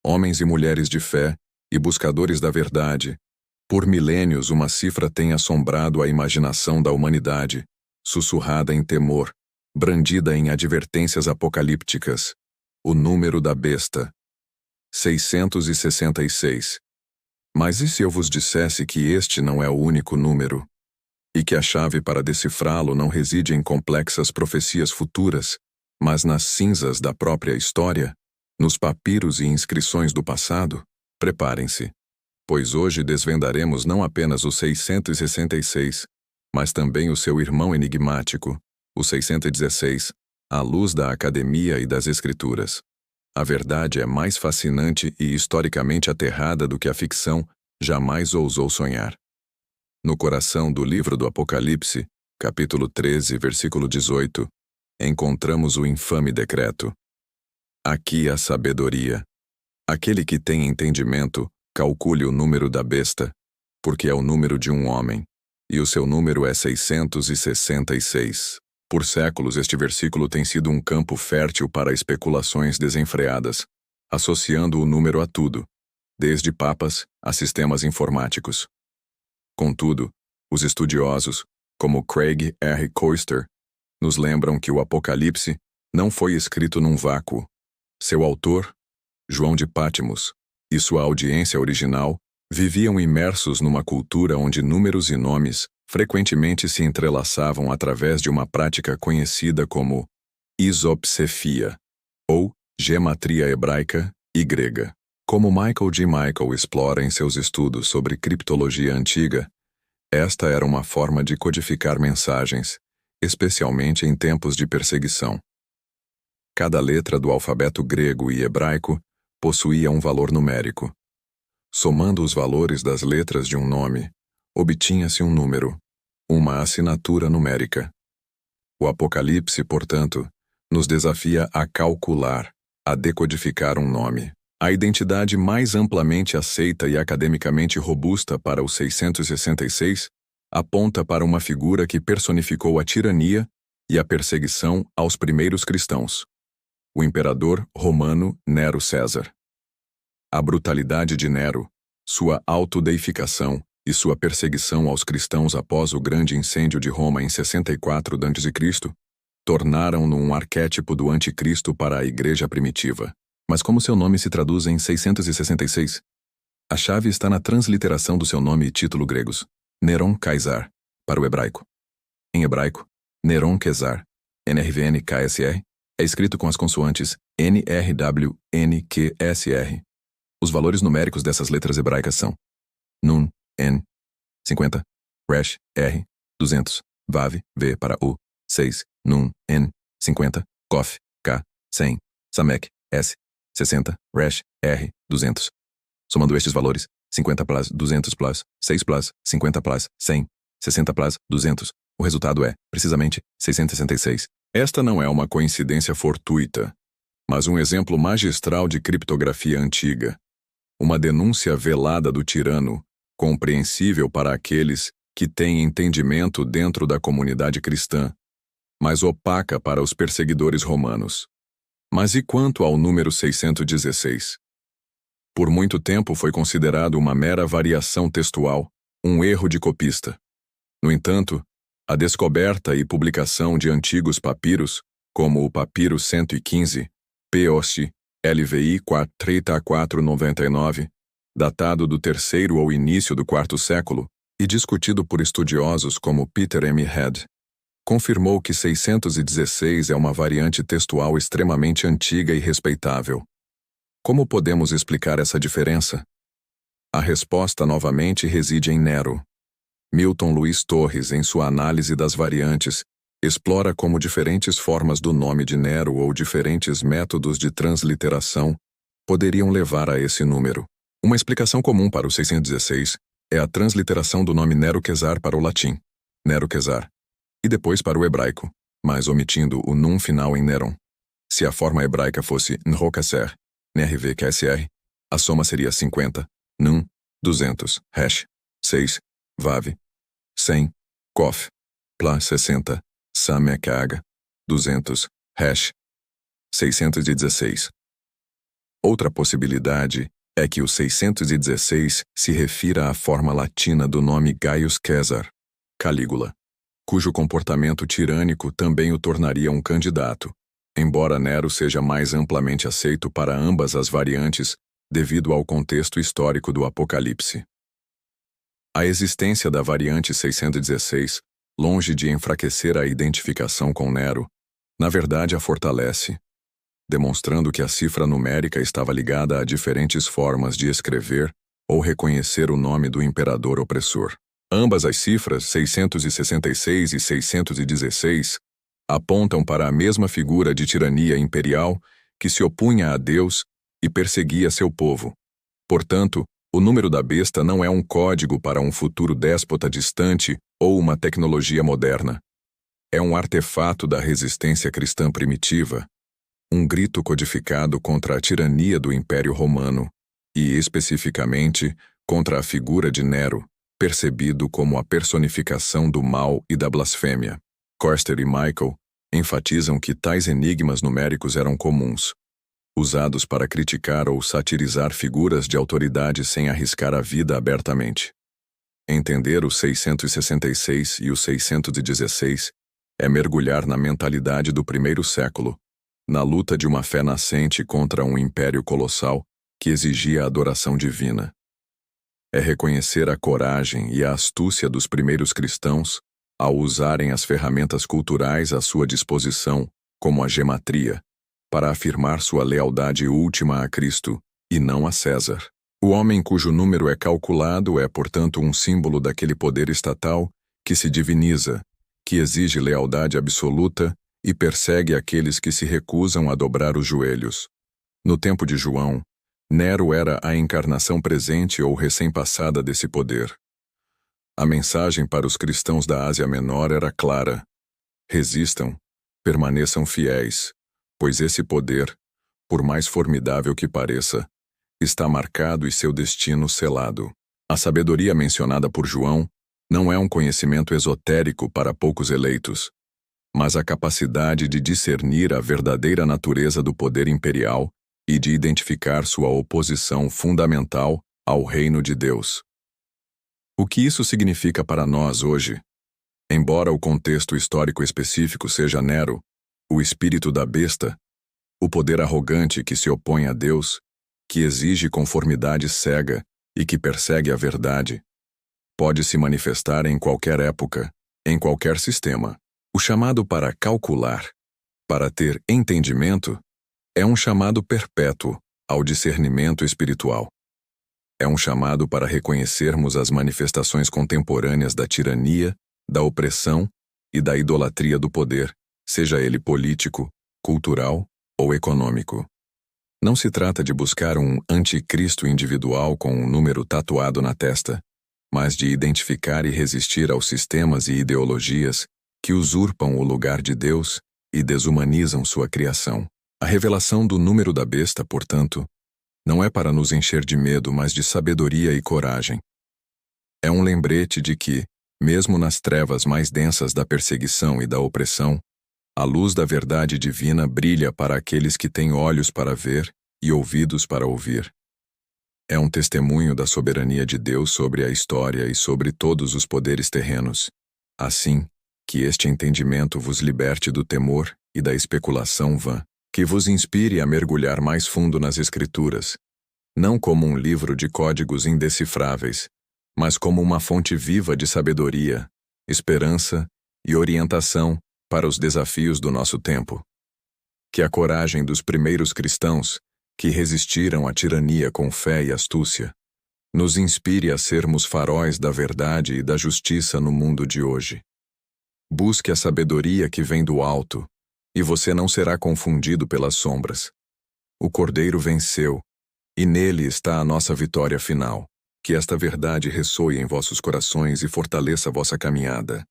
homens e mulheres de fé e buscadores da verdade. Por milênios uma cifra tem assombrado a imaginação da humanidade, sussurrada em temor, brandida em advertências apocalípticas. O número da besta. 666. Mas e se eu vos dissesse que este não é o único número? E que a chave para decifrá-lo não reside em complexas profecias futuras, mas nas cinzas da própria história, nos papiros e inscrições do passado? Preparem-se, pois hoje desvendaremos não apenas o 666, mas também o seu irmão enigmático, o 616, à luz da academia e das escrituras. A verdade é mais fascinante e historicamente aterrada do que a ficção jamais ousou sonhar. No coração do livro do Apocalipse, capítulo 13, versículo 18, encontramos o infame decreto. Aqui a sabedoria. Aquele que tem entendimento, calcule o número da besta, porque é o número de um homem, e o seu número é 666. Por séculos este versículo tem sido um campo fértil para especulações desenfreadas, associando o número a tudo, desde papas a sistemas informáticos. Contudo, os estudiosos, como Craig R. Koester, nos lembram que o Apocalipse não foi escrito num vácuo. Seu autor, João de Patmos, e sua audiência original viviam imersos numa cultura onde números e nomes frequentemente se entrelaçavam através de uma prática conhecida como isopsefia, ou gematria hebraica e grega. Como Michael G. Michael explora em seus estudos sobre criptologia antiga, esta era uma forma de codificar mensagens, especialmente em tempos de perseguição. Cada letra do alfabeto grego e hebraico possuía um valor numérico. Somando os valores das letras de um nome, obtinha-se um número, uma assinatura numérica. O Apocalipse, portanto, nos desafia a calcular, a decodificar um nome. A identidade mais amplamente aceita e academicamente robusta para o 666 aponta para uma figura que personificou a tirania e a perseguição aos primeiros cristãos: o imperador romano Nero César. A brutalidade de Nero, sua autodeificação e sua perseguição aos cristãos após o grande incêndio de Roma em 64 d.C., tornaram-no um arquétipo do anticristo para a igreja primitiva. Mas como seu nome se traduz em 666? A chave está na transliteração do seu nome e título gregos, Neron Caesar, para o hebraico. Em hebraico, Neron Caesar, NRVN-KSR, é escrito com as consoantes NRW-NQSR. Os valores numéricos dessas letras hebraicas são Nun, N, 50, Resh, R, 200, Vav, V para U, 6, Nun, N, 50, Kof, K, 100, Samek, S, 60, Resh, R, 200. Somando estes valores, 50 plus 200 plus 6 plus 50 plus 100, 60 plus 200, o resultado é, precisamente, 666. Esta não é uma coincidência fortuita, mas um exemplo magistral de criptografia antiga. Uma denúncia velada do tirano, compreensível para aqueles que têm entendimento dentro da comunidade cristã, mas opaca para os perseguidores romanos. Mas e quanto ao número 616? Por muito tempo foi considerado uma mera variação textual, um erro de copista. No entanto, a descoberta e publicação de antigos papiros, como o papiro 115, POC, LVI 43499, datado do terceiro ou início do quarto século, e discutido por estudiosos como Peter M. Head, confirmou que 616 é uma variante textual extremamente antiga e respeitável. Como podemos explicar essa diferença? A resposta novamente reside em Nero. Milton Luiz Torres, em sua análise das variantes, explora como diferentes formas do nome de Nero ou diferentes métodos de transliteração poderiam levar a esse número. Uma explicação comum para o 616 é a transliteração do nome Nero Caesar para o latim, Nero Caesar, e depois para o hebraico, mas omitindo o num final em Neron. Se a forma hebraica fosse Nro-Caser, NRV-QSR, a soma seria 50, Nun, 200, Resh, 6, Vav, 100, Kof, Pla 60, Samek-Aga, 200, Resh, 616. Outra possibilidade é que o 616 se refira à forma latina do nome Gaius Caesar, Calígula, cujo comportamento tirânico também o tornaria um candidato, embora Nero seja mais amplamente aceito para ambas as variantes devido ao contexto histórico do Apocalipse. A existência da variante 616, longe de enfraquecer a identificação com Nero, na verdade a fortalece, demonstrando que a cifra numérica estava ligada a diferentes formas de escrever ou reconhecer o nome do imperador opressor. Ambas as cifras, 666 e 616, apontam para a mesma figura de tirania imperial que se opunha a Deus e perseguia seu povo. Portanto, o número da besta não é um código para um futuro déspota distante ou uma tecnologia moderna. É um artefato da resistência cristã primitiva, um grito codificado contra a tirania do Império Romano e, especificamente, contra a figura de Nero, percebido como a personificação do mal e da blasfêmia. Koester e Michael enfatizam que tais enigmas numéricos eram comuns, usados para criticar ou satirizar figuras de autoridade sem arriscar a vida abertamente. Entender o 666 e o 616 é mergulhar na mentalidade do primeiro século, na luta de uma fé nascente contra um império colossal que exigia a adoração divina. É reconhecer a coragem e a astúcia dos primeiros cristãos ao usarem as ferramentas culturais à sua disposição, como a gematria, para afirmar sua lealdade última a Cristo e não a César. O homem cujo número é calculado é, portanto, um símbolo daquele poder estatal que se diviniza, que exige lealdade absoluta e persegue aqueles que se recusam a dobrar os joelhos. No tempo de João, Nero era a encarnação presente ou recém-passada desse poder. A mensagem para os cristãos da Ásia Menor era clara: resistam, permaneçam fiéis, pois esse poder, por mais formidável que pareça, está marcado e seu destino selado. A sabedoria mencionada por João não é um conhecimento esotérico para poucos eleitos, mas a capacidade de discernir a verdadeira natureza do poder imperial e de identificar sua oposição fundamental ao reino de Deus. O que isso significa para nós hoje? Embora o contexto histórico específico seja Nero, o espírito da besta, o poder arrogante que se opõe a Deus, que exige conformidade cega e que persegue a verdade, pode se manifestar em qualquer época, em qualquer sistema. O chamado para calcular, para ter entendimento, é um chamado perpétuo ao discernimento espiritual. É um chamado para reconhecermos as manifestações contemporâneas da tirania, da opressão e da idolatria do poder, seja ele político, cultural ou econômico. Não se trata de buscar um anticristo individual com um número tatuado na testa, mas de identificar e resistir aos sistemas e ideologias que usurpam o lugar de Deus e desumanizam sua criação. A revelação do número da besta, portanto, não é para nos encher de medo, mas de sabedoria e coragem. É um lembrete de que, mesmo nas trevas mais densas da perseguição e da opressão, a luz da verdade divina brilha para aqueles que têm olhos para ver e ouvidos para ouvir. É um testemunho da soberania de Deus sobre a história e sobre todos os poderes terrenos. Assim, que este entendimento vos liberte do temor e da especulação vã, que vos inspire a mergulhar mais fundo nas Escrituras, não como um livro de códigos indecifráveis, mas como uma fonte viva de sabedoria, esperança e orientação para os desafios do nosso tempo. Que a coragem dos primeiros cristãos, que resistiram à tirania com fé e astúcia, nos inspire a sermos faróis da verdade e da justiça no mundo de hoje. Busque a sabedoria que vem do alto, e você não será confundido pelas sombras. O Cordeiro venceu, e nele está a nossa vitória final. Que esta verdade ressoe em vossos corações e fortaleça vossa caminhada.